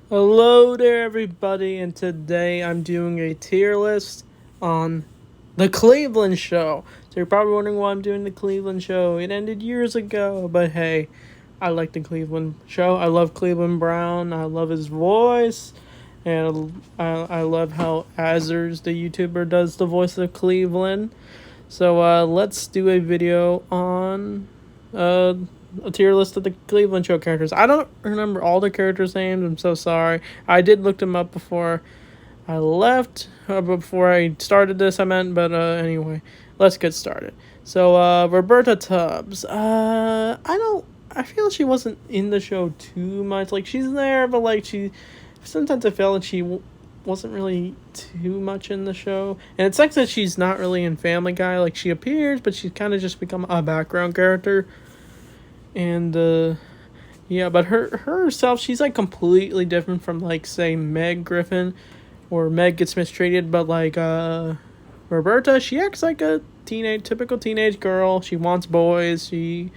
Hello there, everybody, and today I'm doing a tier list on the Cleveland Show. So you're probably wondering why I'm doing the Cleveland Show. It ended years ago, but hey, I like the Cleveland Show. I love Cleveland Brown. I love his voice, and I love how Azers, the YouTuber, does the voice of Cleveland. So let's do a video on uh, a tier list of the Cleveland Show characters. I don't remember all the characters' names. I'm so sorry. I did look them up before I left, before I started this, I meant. But anyway, let's get started. So Roberta Tubbs. I feel she wasn't in the show too much. Like, she's there, but like sometimes I felt like she wasn't really too much in the show. And it sucks that she's not really in Family Guy. Like, she appears, but she's kind of just become a background character. And yeah, but herself, she's like completely different from, like, say, Meg Griffin, or Meg gets mistreated. But like Roberta, she acts like a typical teenage girl. She wants boys. She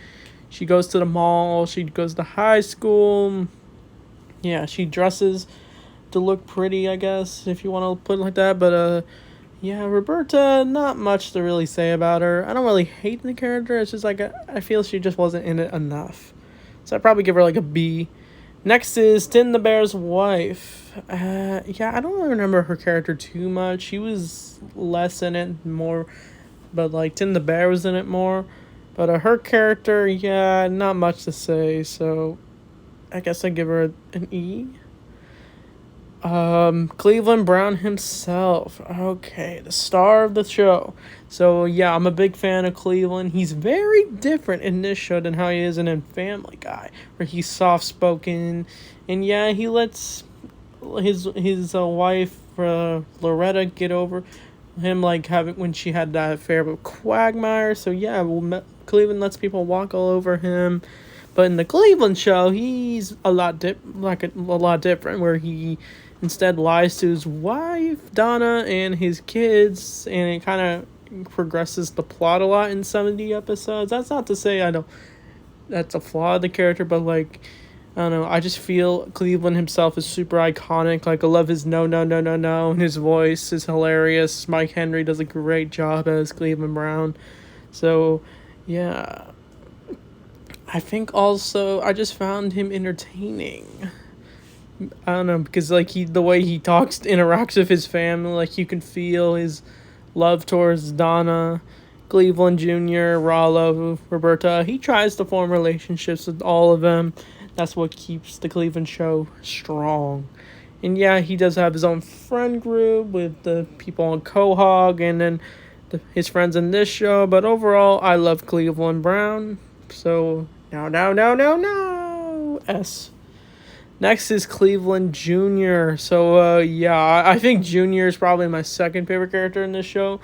goes to the mall. She goes to high school. Yeah, she dresses to look pretty, I guess, if you want to put it like that. But yeah, Roberta, not much to really say about her. I don't really hate the character. It's just like I feel she just wasn't in it enough. So I'd probably give her like a B. Next is Tin the Bear's wife. Yeah, I don't really remember her character too much. She was less in it, more, but like Tin the Bear was in it more. But her character, yeah, not much to say. So I guess I give her an E. Cleveland Brown himself. Okay, the star of the show. So yeah, I'm a big fan of Cleveland. He's very different in this show than how he is in Family Guy, where he's soft spoken, and yeah, he lets his wife Loretta get over him, like having when she had that affair with Quagmire. So yeah, Cleveland lets people walk all over him. But in the Cleveland Show, he's a lot different, where he instead lies to his wife Donna and his kids, and it kind of progresses the plot a lot in some of the episodes. That's not to say I don't that's a flaw of the character, but like, I don't know, I just feel Cleveland himself is super iconic. Like, I love his no no no no no, and his voice is hilarious. Mike Henry does a great job as Cleveland Brown. So yeah, I think also I just found him entertaining. I don't know, because like the way he talks, interacts with his family, like you can feel his love towards Donna, Cleveland Jr., Rollo, Roberta. He tries to form relationships with all of them. That's what keeps the Cleveland Show strong. And yeah, he does have his own friend group with the people on Quahog, and then his friends in this show. But overall, I love Cleveland Brown. So no, S. Next is Cleveland Jr. So yeah, I think Jr. is probably my second favorite character in this show.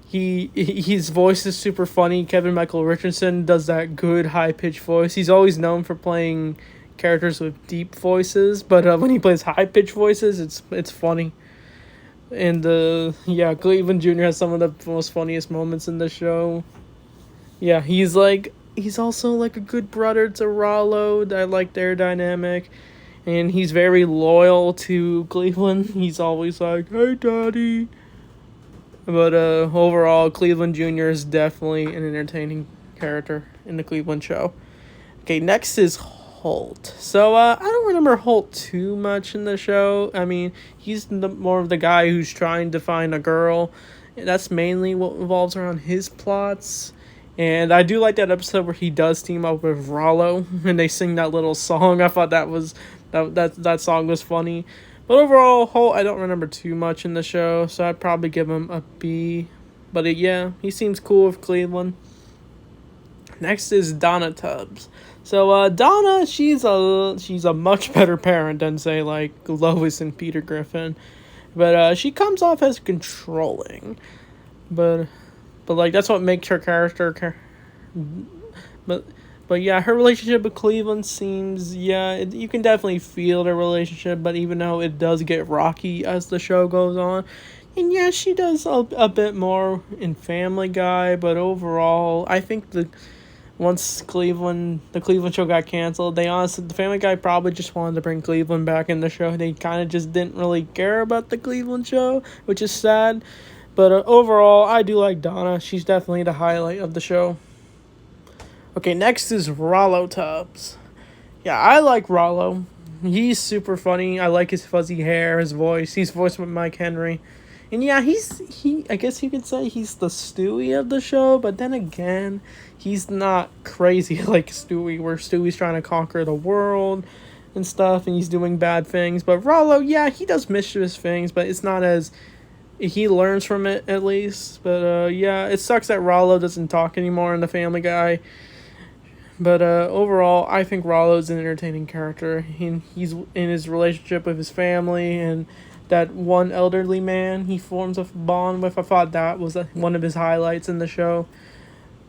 His voice is super funny. Kevin Michael Richardson does that good high pitched voice. He's always known for playing characters with deep voices, but when he plays high pitched voices, it's funny. And yeah, Cleveland Jr. has some of the most funniest moments in the show. Yeah, he's also like a good brother to Rollo. I like their dynamic. And he's very loyal to Cleveland. He's always like, "Hey, Daddy." But overall, Cleveland Jr. is definitely an entertaining character in the Cleveland Show. Okay, next is Holt. So I don't remember Holt too much in the show. I mean, he's more of the guy who's trying to find a girl. That's mainly what revolves around his plots. And I do like that episode where he does team up with Rollo and they sing that little song. I thought that song was funny. But overall, Holt, I don't remember too much in the show, so I'd probably give him a B. But yeah, he seems cool with Cleveland. Next is Donna Tubbs. So Donna, she's a much better parent than, say, like Lois and Peter Griffin. But she comes off as controlling. But like, that's what makes her character. But yeah, her relationship with Cleveland seems, yeah, you can definitely feel their relationship. But even though it does get rocky as the show goes on, and yeah, she does a bit more in Family Guy. But overall, I think once the Cleveland show got canceled, the Family Guy probably just wanted to bring Cleveland back in the show. They kind of just didn't really care about the Cleveland show, which is sad. But overall, I do like Donna. She's definitely the highlight of the show. Okay, next is Rollo Tubbs. Yeah, I like Rollo. He's super funny. I like his fuzzy hair, his voice. He's voiced with Mike Henry. And yeah, I guess you could say he's the Stewie of the show, but then again, he's not crazy like Stewie, where Stewie's trying to conquer the world and stuff, and he's doing bad things. But Rollo, yeah, he does mischievous things, but it's not as he learns from it at least. But yeah, it sucks that Rollo doesn't talk anymore in the Family Guy. But overall, I think Rollo's an entertaining character. He's in his relationship with his family and that one elderly man he forms a bond with. I thought that was one of his highlights in the show.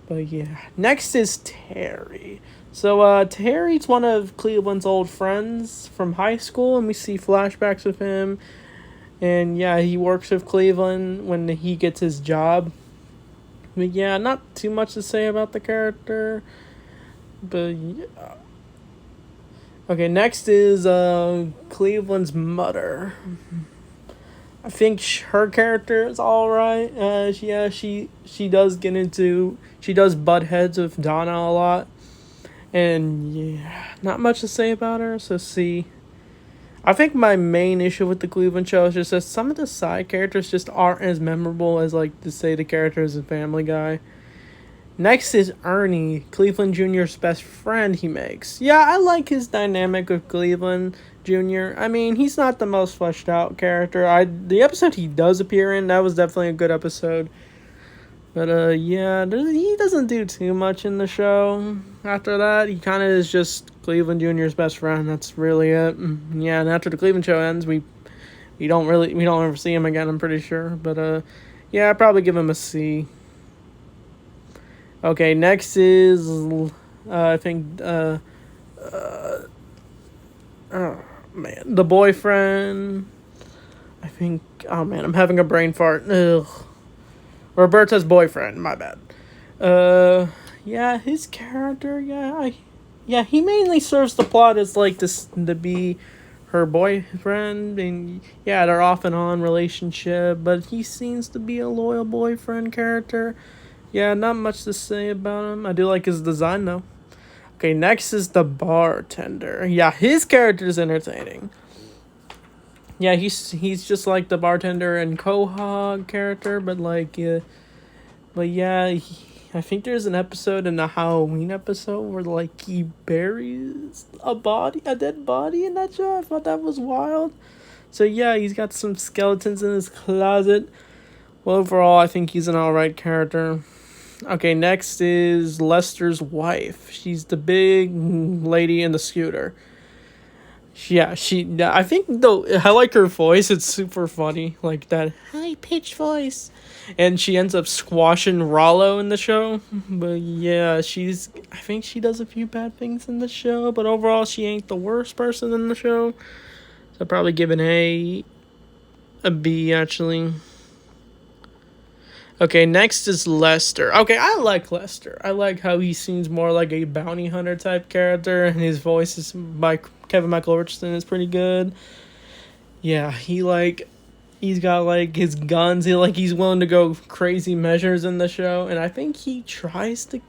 But yeah. Next is Terry. So Terry's one of Cleveland's old friends from high school, and we see flashbacks of him. And yeah, he works with Cleveland when he gets his job. But yeah, not too much to say about the character. But yeah. Okay, next is Cleveland's mother. I think her character is all right. She does butt heads with Donna a lot, and yeah, not much to say about her. So see, I think my main issue with the Cleveland show is just that some of the side characters just aren't as memorable as like to say the characters in Family Guy. Next is Ernie, Cleveland Jr.'s best friend he makes. Yeah, I like his dynamic with Cleveland Jr. I mean, he's not the most fleshed out character. The episode he does appear in, that was definitely a good episode. But yeah, he doesn't do too much in the show. After that, he kind of is just Cleveland Jr.'s best friend. That's really it. Yeah, and after the Cleveland show ends, we don't ever see him again, I'm pretty sure. But yeah, I'd probably give him a C. Okay, next is, I think, oh, man, the boyfriend, I think, oh, man, I'm having a brain fart, ugh, Roberta's boyfriend, my bad, yeah, his character, yeah, he mainly serves the plot as, like, this, to be her boyfriend, and, yeah, they're off and on relationship, but he seems to be a loyal boyfriend character. Yeah, not much to say about him. I do like his design, though. Okay, next is the bartender. Yeah, his character is entertaining. Yeah, he's just like the bartender and Quahog character, but like, but yeah, I think there's an episode in the Halloween episode where like he buries a dead body in that show. I thought that was wild. So yeah, he's got some skeletons in his closet. Well, overall, I think he's an alright character. Okay, next is Lester's wife. She's the big lady in the scooter. Yeah, I think, though, I like her voice. It's super funny. Like that high-pitched voice. And she ends up squashing Rollo in the show. But yeah, I think she does a few bad things in the show. But overall, she ain't the worst person in the show. So I'd probably give an A B, actually. Okay, next is Lester. Okay, I like Lester. I like how he seems more like a bounty hunter type character, and his voice is by Kevin Michael Richardson is pretty good. Yeah, he's got like his guns. He's willing to go crazy measures in the show, and I think he tries to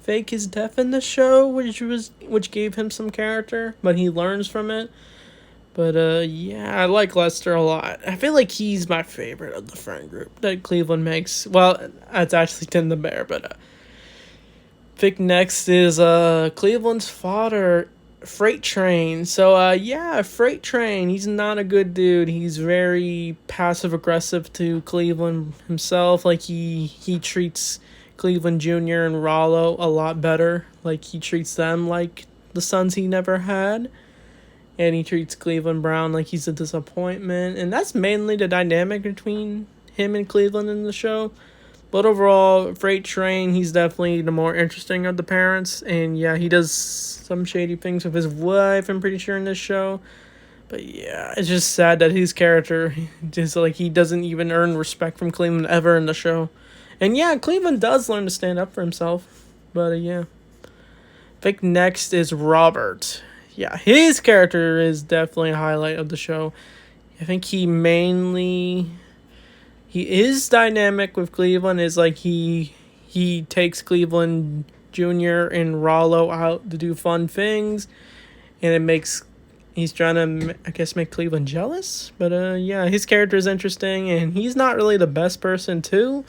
fake his death in the show, which gave him some character, but he learns from it. But, yeah, I like Lester a lot. I feel like he's my favorite of the friend group that Cleveland makes. Well, that's actually Tim the Bear, but, pick next is, Cleveland's father, Freight Train. So, yeah, Freight Train, he's not a good dude. He's very passive-aggressive to Cleveland himself. Like, he treats Cleveland Jr. and Rollo a lot better. Like, he treats them like the sons he never had. And he treats Cleveland Brown like he's a disappointment. And that's mainly the dynamic between him and Cleveland in the show. But overall, Freight Train, he's definitely the more interesting of the parents. And yeah, he does some shady things with his wife, I'm pretty sure, in this show. But yeah, it's just sad that his character, just like, he doesn't even earn respect from Cleveland ever in the show. And yeah, Cleveland does learn to stand up for himself. But yeah. think next is Robert. Yeah, his character is definitely a highlight of the show. I think he is dynamic with Cleveland. Is like he takes Cleveland Jr. and Rollo out to do fun things, and he's trying to, I guess, make Cleveland jealous. But yeah, his character is interesting, and he's not really the best person too.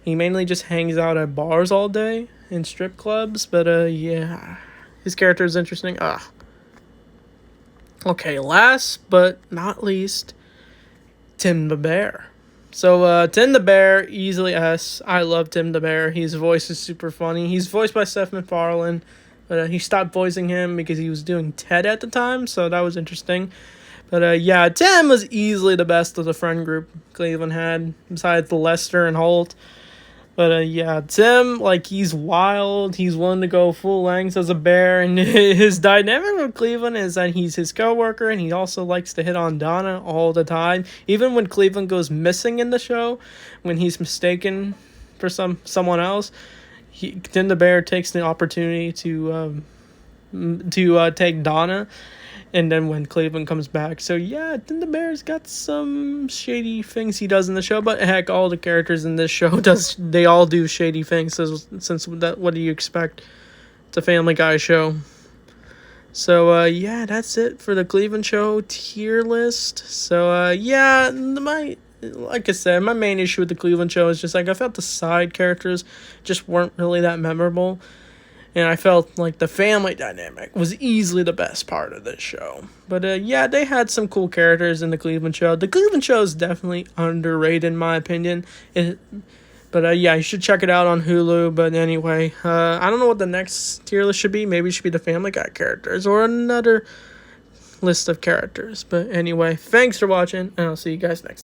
He mainly just hangs out at bars all day and strip clubs. But yeah, his character is interesting. Okay, last but not least, Tim the Bear. So, Tim the Bear, easily S. I love Tim the Bear. His voice is super funny. He's voiced by Seth MacFarlane, but he stopped voicing him because he was doing Ted at the time, so that was interesting. But, yeah, Tim was easily the best of the friend group Cleveland had, besides Lester and Holt. But, yeah, Tim, like, he's wild. He's willing to go full lengths as a bear. And his dynamic with Cleveland is that he's his coworker, and he also likes to hit on Donna all the time. Even when Cleveland goes missing in the show, when he's mistaken for someone else, Tim the Bear takes the opportunity to take Donna. And then when Cleveland comes back. So, yeah, then the Bear's got some shady things he does in the show. But, heck, all the characters in this show, they all do shady things. Since what do you expect? It's a Family Guy show. So, yeah, that's it for the Cleveland show tier list. So, yeah, like I said, my main issue with the Cleveland show is just, like, I felt the side characters just weren't really that memorable. And I felt like the family dynamic was easily the best part of this show. But, yeah, they had some cool characters in the Cleveland show. The Cleveland show is definitely underrated, in my opinion. But, yeah, you should check it out on Hulu. But anyway, I don't know what the next tier list should be. Maybe it should be the Family Guy characters or another list of characters. But anyway, thanks for watching, and I'll see you guys next time.